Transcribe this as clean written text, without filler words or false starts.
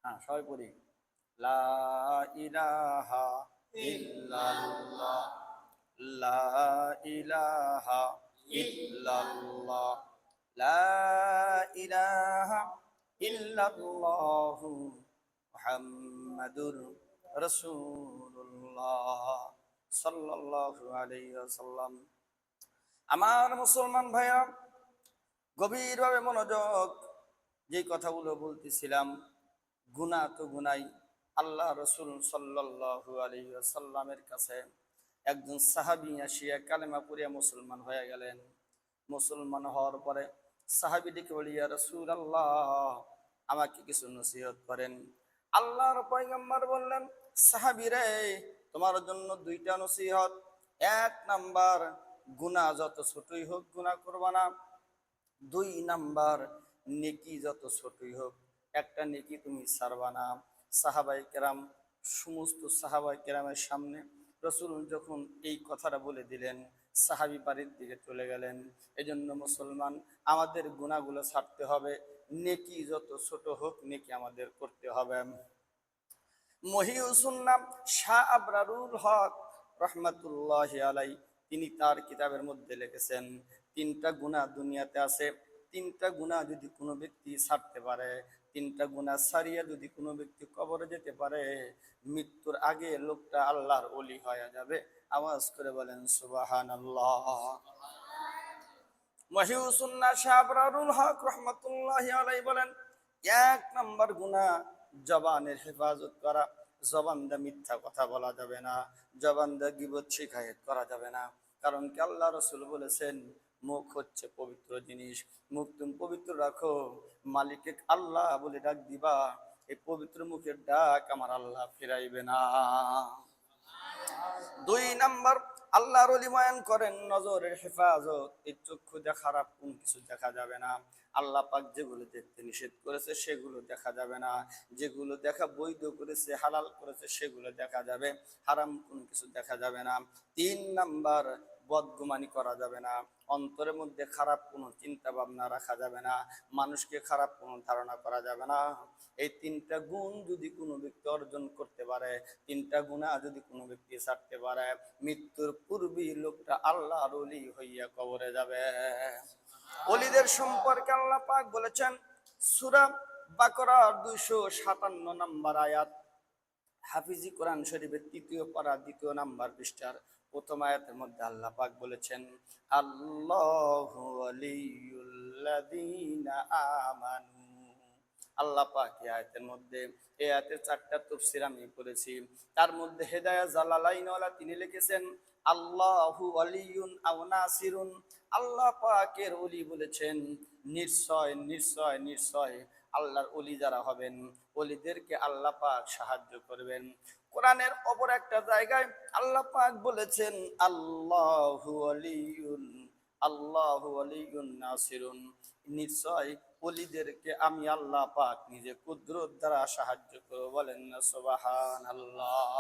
হ্যাঁ, সবাই পড়ি। লা ইলাহা ইল্লাল্লাহ, লা ইলাহা ইল্লাল্লাহ, লা ইলাহা ইল্লাল্লাহু মুহাম্মাদুর রাসূলুল্লাহ সাল্লাল্লাহু আলাইহি ওয়াসাল্লাম। আমার মুসলমান ভাইরা, গভীরভাবে মনোযোগ, যে কথাগুলো বলতেছিলাম, গুনাহ তো গুনাই। আল্লাহ রসুল সাল্লাল্লাহু আলাইহি ওয়াসাল্লামের কাছে একজন সাহাবী আসিয়া কালেমা পড়িয়া মুসলমান হয়ে গেলেন। মুসলমান হওয়ার পরে সাহাবীটিকে বলিয়া, রাসূলুল্লাহ, আমাকে কিছু নসিহত করেন। আল্লাহর পয়গম্বর বললেন, সাহাবী রে, তোমার জন্য দুইটা নসিহত। এক নাম্বার, গুনাহ যত ছোটই হোক গুনাহ করবা না। দুই নাম্বার, নেকি যত ছোটই হোক একটা নেকি তুমি ছাড়বা না। সাহাবায়ে কেরাম, সমস্ত সাহাবায়ে কেরামের সামনে রসুল যখন এই কথাটা বলে দিলেন, সাহাবী বাড়ির দিকে চলে গেলেন। এজন্য মুসলমান, আমাদের গুনাহগুলো ছাড়তে হবে। নেকি যত ছোট হোক নেকি আমাদের করতে হবে। মহিউসুন্নাহ শাহ আবরারুল হক রহমাতুল্লাহি আলাই, তিনি তার কিতাবের মধ্যে লিখেছেন, তিনটা গুনাহ দুনিয়াতে আছে। তিনটা গুনাহ যদি কোনো ব্যক্তি ছাড়তে পারে, তিনটা গুনাহ ছাড়িয়া যদি কোনো ব্যক্তি কবরে যেতে পারে, মৃত্যুর আগে লোকটা আল্লাহর ওলি হয়ে যাবে। আওয়াজ করে বলেন সুবহানাল্লাহ। মহিউসুন্নাহ শাহ আবরারুল হক রহমাতুল্লাহি আলাই বলেন, এক নম্বর গুনাহ জবানের হেফাজত করা। জবান দা মিথ্যা কথা বলা যাবে না, জবান দা গীবত শিকায়েত করা যাবে না। কারণ কি আল্লাহ রসুল বলেছেন, মুখ হচ্ছে পবিত্র জিনিস, মুখ তুমি পবিত্র রাখো, মালিকে আল্লাহ বলে ডাক দিবা, এই পবিত্র মুখের ডাক আমার আল্লাহ ফিরাইবে না। দুই নাম্বার, আল্লাহর ওলি বয়ান করেন নজরের হেফাজত। এই চক্ষু দিয়ে খারাপ কোন কিছু দেখা যাবে না। আল্লাহ পাক যেগুলো দেখতে নিষেধ করেছে সেগুলো দেখা যাবে না। যেগুলো দেখা বৈধ করেছে, হালাল করেছে, সেগুলো দেখা যাবে। হারাম কোন কিছু দেখা যাবে না। তিন নাম্বার, বদগুমানি করা যাবে না। অন্তরের মধ্যে খারাপ কোনো চিন্তা ভাবনা রাখা যাবে না। মানুষকে খারাপ কোনো ধারণা করা যাবে না। এই তিনটা গুণ যদি কোনো ব্যক্তি অর্জন করতে পারে, তিনটা গুনাহ যদি কোনো ব্যক্তি ছাড়তে পারে, মৃত্যুর পূর্বেই লোকটা আল্লাহর ওলি হইয়া কবরে যাবে। ওলিদের সম্পর্কে আল্লাহ পাক বলেছেন সূরা বাকারার 257 নম্বর আয়াত, হাফিজি কোরআন শরীফের 3য় পারা 2য় নম্বর পৃষ্ঠার প্রথম আয়াতের মধ্যে আল্লাহ পাক বলেছেন, আল্লাহু ওয়ালিয়ুল্লাযীনা আমানু। আল্লাহ পাক এই আয়াতের মধ্যে, এই আয়াতের 4টা তাফসীর আমি পড়েছি। তার মধ্যে হেদায়েত জালালাইনওয়ালা তিনি লিখেছেন, আল্লাহু ওয়ালিয়ুন আও নাসিরুন। আল্লাহ পাকের ওলি বলেছেন, নিশ্চয় নিশ্চয় নিশ্চয় আল্লাহর ওলি যারা হবেন, ওলিদেরকে আল্লাহ পাক সাহায্য করবেন। কোরআনের অপর একটা জায়গায় আল্লাহ পাক বলেছেন, আল্লাহু ওয়ালিয়ুন, আল্লাহু ওয়ালিয়ুন নাসিরুন। নিশ্চয় ওলিদেরকে আমি আল্লাহ পাক নিজে কুদরত দ্বারা সাহায্য করব। বলেন না সুবহানাল্লাহ।